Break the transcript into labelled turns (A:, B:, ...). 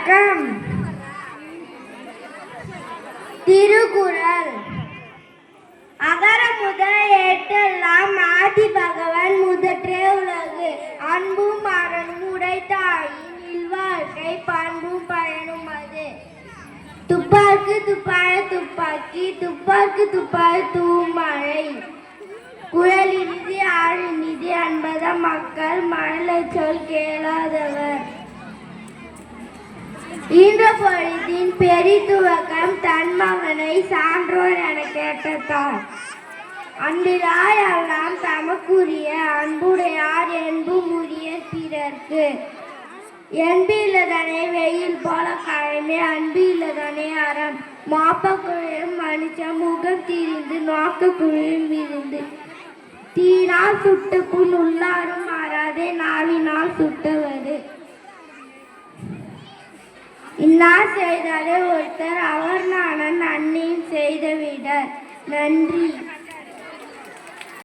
A: வணக்கம். திருக்குறள். அகர முதல எழுத்தெல்லாம் ஆதி பகவன் முதற்றே உலகு. அன்பும் அறனும் உடைத்தாயின் இல்வாழ்க்கை பண்பும் பயனும் அது. துப்பார்க்கு துப்பாய துப்பாக்கி துப்பார்க்கு துப்பாய தூமழை. குழல் இனிது ஆள் இனிது அன்பத மக்கள் மழலை சொல் கேளாதவர். ஈன்ற பொழுதின் பெரிதுவக்கம் தன் மகனை சான்றோர் என கேட்டதால். அன்பிலார் எல்லாம் தமக்குரிய அன்புடையார் என்பும் உரிய பிறர்க்கு. என்பு இல்லதனை வெயில் போல கழமை அன்பு இல்லதனை அறம். மாப்ப குழையும் மனுஷன் முகம் திரிந்து நோக்க குழையும் விருந்து. தீனால் சுட்ட புண் உள்ளாரும் மாறாதே நாவினால் சுட்டவது. இன்னார் செய்தாலே ஒருத்தர் அவர் நாணன் அன்னையும் செய்த விட. நன்றி.